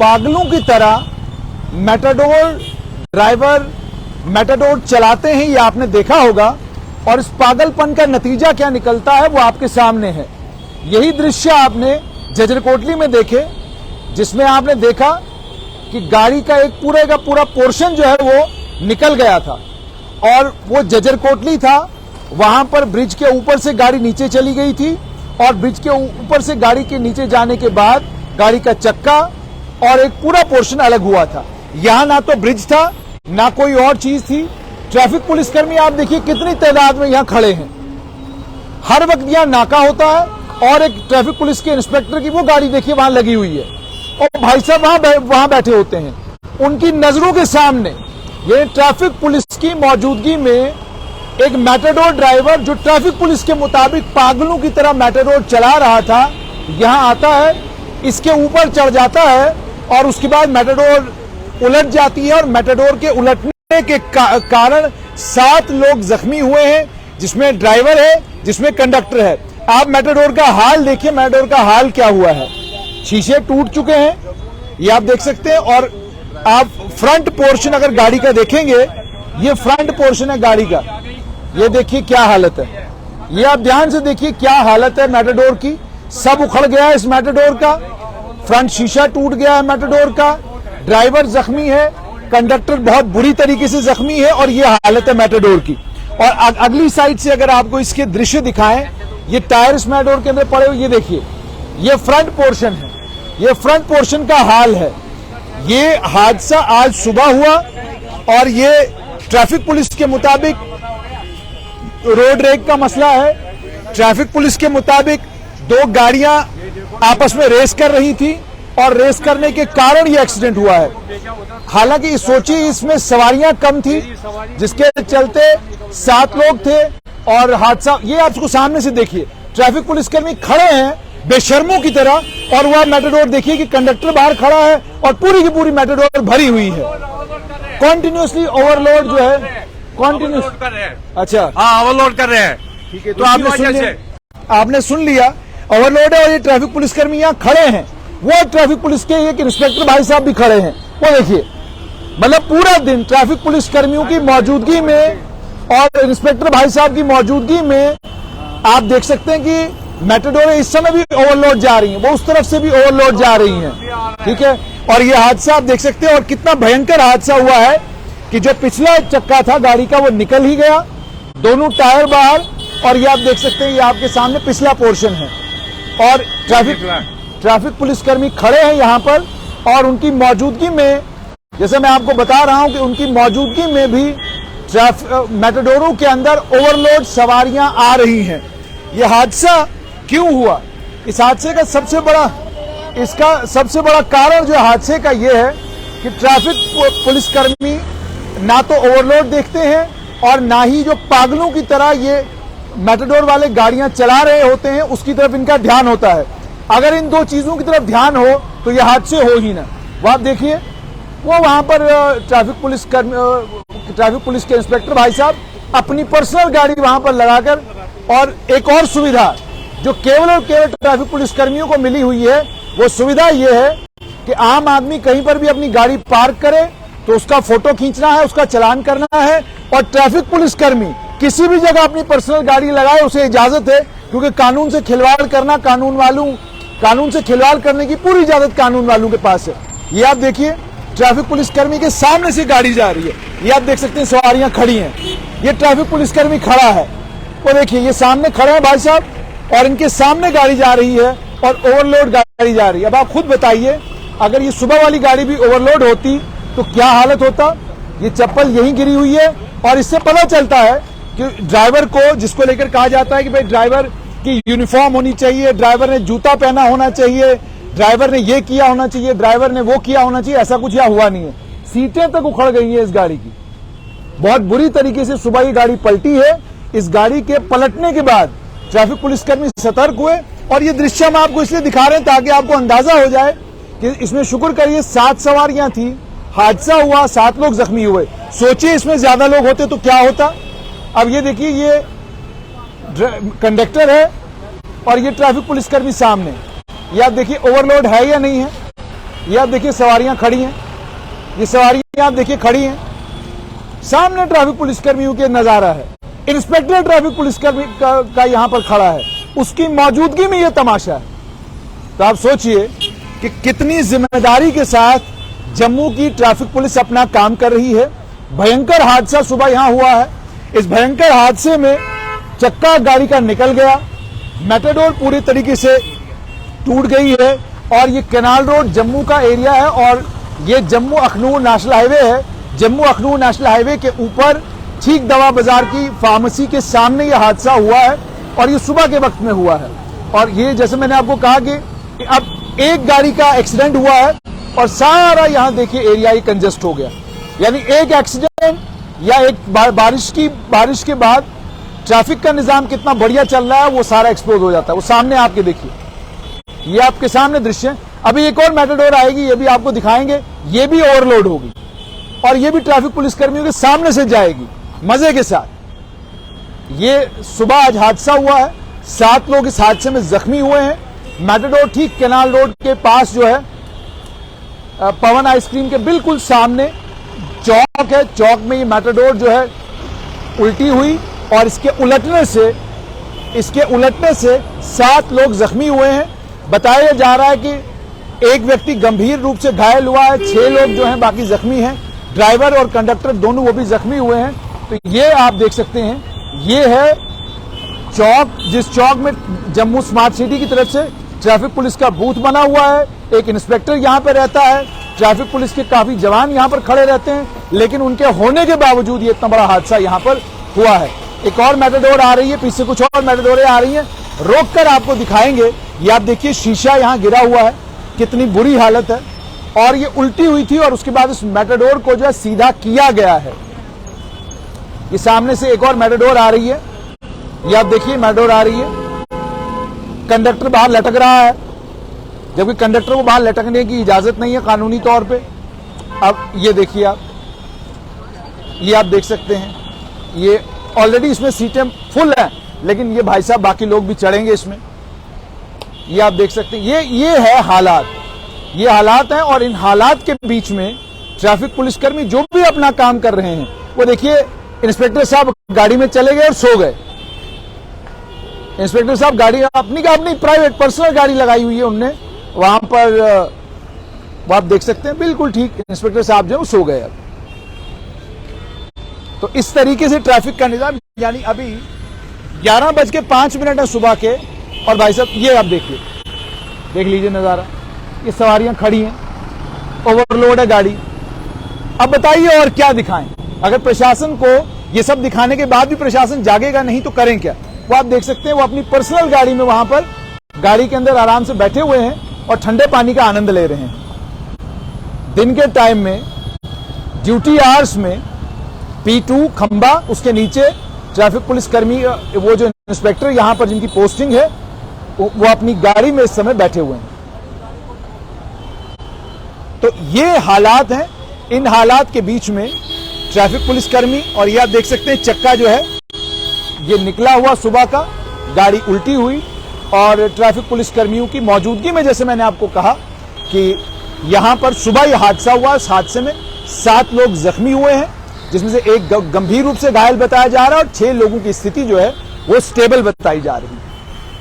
पागलों की तरह मैटाडोर ड्राइवर मैटाडोर चलाते हैं, ये आपने देखा होगा। और इस पागलपन का नतीजा क्या निकलता है वो आपके सामने है। यही दृश्य आपने जजरकोटली में देखे, जिसमें आपने देखा कि गाड़ी का एक पूरे का पूरा पोर्शन जो है वो निकल गया था। और वो जजरकोटली था, वहां पर ब्रिज के ऊपर से गाड़ी नीचे चली गई थी और ब्रिज के ऊपर से गाड़ी के नीचे जाने के बाद गाड़ी का चक्का और एक पूरा पोर्शन अलग हुआ था। यहां ना तो ब्रिज था ना कोई और चीज थी। ट्रैफिक पुलिसकर्मी आप देखिए कितनी तादाद में यहां खड़े हैं। हर वक्त यहां नाका होता है और एक ट्रैफिक पुलिस के इंस्पेक्टर की वो गाड़ी देखिए वहां लगी हुई है और भाई साहब वहां बैठे होते हैं। उनकी नजरों के सामने ये ट्रैफिक पुलिस की मौजूदगी में एक मैटाडोर ड्राइवर जो ट्रैफिक पुलिस के मुताबिक पागलों की तरह मैटाडोर चला रहा था, यहां आता है, इसके ऊपर चढ़ जाता है और उसके बाद मैटाडोर उलट जाती है। और मैटाडोर के उलटने के कारण 7 लोग जख्मी हुए हैं, जिसमें ड्राइवर है, जिसमें कंडक्टर है। आप मैटाडोर का हाल देखिए, मैटाडोर का हाल क्या हुआ है। शीशे टूट चुके हैं, ये आप देख सकते हैं। और आप फ्रंट पोर्शन अगर गाड़ी का देखेंगे, ये फ्रंट पोर्शन है गाड़ी का, ये देखिए क्या हालत है। ये आप ध्यान से देखिए क्या हालत है मैटाडोर की। सब उखड़ गया है इस मैटाडोर का, फ्रंट शीशा टूट गया है मैटाडोर का, ड्राइवर जख्मी है, कंडक्टर बहुत बुरी तरीके से जख्मी है और ये हालत है मैटाडोर की। और अगली साइड से अगर आपको इसके दृश्य दिखाएं, ये टायर इस मैटाडोर के अंदर पड़े हुए, ये देखिए, ये फ्रंट पोर्शन है, ये फ्रंट पोर्शन का हाल है। ये हादसा आज सुबह हुआ और ये ट्रैफिक पुलिस के मुताबिक रोड रेक का मसला है। ट्रैफिक पुलिस के मुताबिक 2 गाड़ियां आपस में रेस कर रही थी और रेस करने के कारण ये एक्सीडेंट हुआ है। हालांकि सोचिए इसमें सवारियां कम थी, जिसके चलते 7 लोग थे और हादसा ये आप उसको सामने से देखिए। ट्रैफिक पुलिसकर्मी खड़े हैं बेशर्मों की तरह और वह मैटाडोर देखिए कि कंडक्टर बाहर खड़ा है और पूरी की पूरी मैटाडोर भरी हुई है। कॉन्टिन्यूसली ओवरलोड जो है, कॉन्टिन्यूस कर रहे हैं। अच्छा, हाँ, ओवरलोड कर रहे हैं। ठीक है, तो आपने सुन लिया ओवरलोड है और ये ट्रैफिक पुलिसकर्मी यहाँ खड़े हैं। वो ट्रैफिक पुलिस के एक इंस्पेक्टर भाई साहब भी खड़े हैं, वो देखिए। मतलब पूरा दिन ट्रैफिक पुलिस कर्मियों की मौजूदगी में और इंस्पेक्टर भाई साहब की मौजूदगी में आप देख सकते हैं कि मैटाडोर इस समय भी ओवरलोड जा रही हैं, वो उस तरफ से भी ओवरलोड जा रही हैं। ठीक है, और ये हादसा आप देख सकते हैं और कितना भयंकर हादसा हुआ है कि जो पिछला चक्का था गाड़ी का वो निकल ही गया, दोनों टायर बाहर। और ये आप देख सकते हैं, ये आपके सामने पिछला पोर्शन है और ट्रैफिक पुलिसकर्मी खड़े हैं यहाँ पर और उनकी मौजूदगी में, जैसे मैं आपको बता रहा हूं कि उनकी मौजूदगी में भी मैटाडोरों के अंदर ओवरलोड सवारियां आ रही हैं। ये हादसा क्यों हुआ? इस हादसे का सबसे बड़ा कारण जो हादसे का ये है कि ट्रैफिक पुलिसकर्मी ना तो ओवरलोड देखते हैं और ना ही जो पागलों की तरह ये मैटाडोर वाले गाड़ियां चला रहे होते हैं उसकी तरफ इनका ध्यान होता है। अगर इन 2 चीजों की तरफ ध्यान हो तो ये हादसे हो ही ना। वो आप देखिए, वो वहां पर ट्रैफिक पुलिस के इंस्पेक्टर भाई साहब अपनी पर्सनल गाड़ी वहां पर लगाकर, और एक और सुविधा जो केवल और केवल ट्रैफिक पुलिस कर्मियों को मिली हुई है, वो सुविधा ये है कि आम आदमी कहीं पर भी अपनी गाड़ी पार्क करे तो उसका फोटो खींचना है, उसका चालान करना है। और ट्रैफिक पुलिस कर्मी किसी भी जगह अपनी पर्सनल गाड़ी लगाए, उसे इजाजत है, क्योंकि कानून से खिलवाड़ करना, कानून से खिलवाड़ करने की पूरी इजाजत कानून वालों के पास है। ये आप देखिए, ट्रैफिक पुलिसकर्मी के सामने से गाड़ी जा रही है, ये आप देख सकते हैं, सवारियां खड़ी हैं, ये ट्रैफिक पुलिसकर्मी खड़ा है, वो देखिए ये सामने खड़े हैं भाई साहब और इनके सामने गाड़ी जा रही है और ओवरलोड गाड़ी जा रही है। अब आप खुद बताइए, अगर ये सुबह वाली गाड़ी भी ओवरलोड होती तो क्या हालत होता? ये चप्पल यहीं गिरी हुई है और इससे पता चलता है कि ड्राइवर को, जिसको लेकर कहा जाता है कि भाई ड्राइवर की यूनिफॉर्म होनी चाहिए, ड्राइवर ने जूता पहना होना चाहिए, ड्राइवर ने ये किया होना चाहिए, ड्राइवर ने वो किया होना चाहिए, ऐसा कुछ यहाँ हुआ नहीं है। सीटें तक उखड़ गई है इस गाड़ी की, बहुत बुरी तरीके से सुबह ये गाड़ी पलटी है। इस गाड़ी के पलटने के बाद ट्रैफिक पुलिसकर्मी सतर्क हुए और ये दृश्य हम आपको इसलिए दिखा रहे हैं ताकि आपको अंदाजा हो जाए कि इसमें शुक्र करिए 7 सवारियां थी, हादसा हुआ, 7 लोग जख्मी हुए। सोचिए इसमें ज्यादा लोग होते तो क्या होता। अब ये देखिए, ये कंडक्टर है और ये ट्रैफिक पुलिसकर्मी सामने, ये आप देखिए ओवरलोड है या नहीं है, ये आप देखिए सवारियां खड़ी हैं, ये सवारियां आप देखिए खड़ी हैं, सामने ट्रैफिक पुलिस कर्मियों के नजारा है, इंस्पेक्टर ट्रैफिक पुलिस कर्मी का यहां पर खड़ा है, उसकी मौजूदगी में यह तमाशा है। तो आप सोचिए कि कितनी जिम्मेदारी के साथ जम्मू की ट्रैफिक पुलिस अपना काम कर रही है। भयंकर हादसा सुबह यहां हुआ है। इस भयंकर हादसे में चक्का गाड़ी का निकल गया, मेटाडोर पूरी तरीके से टूट गई है और ये कैनाल रोड जम्मू का एरिया है और ये जम्मू अखनूर नेशनल हाईवे है। जम्मू अखनूर नेशनल हाईवे के ऊपर ठीक दवा बाजार की फार्मेसी के सामने ये हादसा हुआ है और ये सुबह के वक्त में हुआ है। और ये जैसे मैंने आपको कहा कि अब एक गाड़ी का एक्सीडेंट हुआ है और सारा यहां देखिए एरिया ही कंजेस्ट हो गया। यानी एक एक्सीडेंट या एक बारिश के बाद ट्रैफिक का निजाम कितना बढ़िया चल रहा है वो सारा एक्सप्लोज हो जाता है। वो सामने आपके देखिए, ये आपके सामने दृश्य है। अभी एक और मेटाडोर आएगी, ये भी आपको दिखाएंगे, ये भी ओवरलोड होगी और ये भी ट्रैफिक पुलिस कर्मियों के सामने से जाएगी मजे के साथ। ये सुबह आज हादसा हुआ है, 7 लोग इस हादसे में जख्मी हुए हैं। मेटाडोर ठीक कैनाल रोड के पास जो है पवन आइसक्रीम के बिल्कुल सामने चौक है, चौक में ये मेटाडोर जो है उल्टी हुई और इसके उलटने से 7 लोग जख्मी हुए हैं। बताया जा रहा है कि एक व्यक्ति गंभीर रूप से घायल हुआ है, 6 लोग जो हैं बाकी जख्मी हैं। ड्राइवर और कंडक्टर दोनों वो भी जख्मी हुए हैं। तो ये आप देख सकते हैं, ये है चौक, जिस चौक में जम्मू स्मार्ट सिटी की तरफ से ट्रैफिक पुलिस का बूथ बना हुआ है। एक इंस्पेक्टर यहां पर रहता है, ट्रैफिक पुलिस के काफी जवान यहां पर खड़े रहते हैं, लेकिन उनके होने के बावजूद ये इतना बड़ा हादसा यहां पर हुआ है। एक और मेटाडोर आ रही है, पीछे कुछ और मेटाडोरें आ रही हैं, रोककर आपको दिखाएंगे। ये आप देखिए शीशा यहां गिरा हुआ है, कितनी बुरी हालत है और ये उल्टी हुई थी और उसके बाद इस मेटाडोर को जो है सीधा किया गया है। ये सामने से एक और मेटाडोर आ रही है, ये आप देखिए मेटाडोर आ रही है, कंडक्टर बाहर लटक रहा है, जबकि कंडक्टर को बाहर लटकने की इजाजत नहीं है कानूनी तौर पे। अब ये देखिए आप, ये आप देख सकते हैं, ये ऑलरेडी इसमें सीटें फुल हैं, लेकिन ये भाई साहब बाकी लोग भी चढ़ेंगे इसमें। ये आप देख सकते हैं, ये है हालात, ये हालात हैं। और इन हालात के बीच में ट्रैफिक पुलिसकर्मी जो भी अपना काम कर रहे हैं, वो देखिए इंस्पेक्टर साहब गाड़ी में चले गए और सो गए। इंस्पेक्टर साहब गाड़ी अपनी प्राइवेट पर्सनल गाड़ी लगाई हुई है उनने वहां पर, वो आप देख सकते हैं बिल्कुल ठीक इंस्पेक्टर साहब जो सो गए। अब तो इस तरीके से ट्रैफिक का निजाम, यानी अभी 11:05 है सुबह के, और भाई साहब ये आप देखिए, देख लीजिए नजारा, ये सवारियां खड़ी हैं, ओवरलोड है गाड़ी। अब बताइए और क्या दिखाएं? अगर प्रशासन को ये सब दिखाने के बाद भी प्रशासन जागेगा नहीं तो करें क्या? वो आप देख सकते हैं, वो अपनी पर्सनल गाड़ी में वहां पर गाड़ी के अंदर आराम से बैठे हुए हैं और ठंडे पानी का आनंद ले रहे हैं। दिन के टाइम में ड्यूटी आवर्स में P2 खंबा, उसके नीचे ट्रैफिक पुलिस कर्मी, वो जो इंस्पेक्टर यहां पर जिनकी पोस्टिंग है, वो अपनी गाड़ी में इस समय बैठे हुए हैं। तो ये हालात हैं। इन हालात के बीच में ट्रैफिक पुलिसकर्मी, और ये आप देख सकते हैं चक्का जो है ये निकला हुआ सुबह का, गाड़ी उल्टी हुई और ट्रैफिक पुलिसकर्मियों की मौजूदगी में, जैसे मैंने आपको कहा कि यहां पर सुबह यह हादसा हुआ। इस हादसे में 7 लोग जख्मी हुए हैं, जिसमें से एक गंभीर रूप से घायल बताया जा रहा है और 6 लोगों की स्थिति जो है वो स्टेबल बताई जा रही है।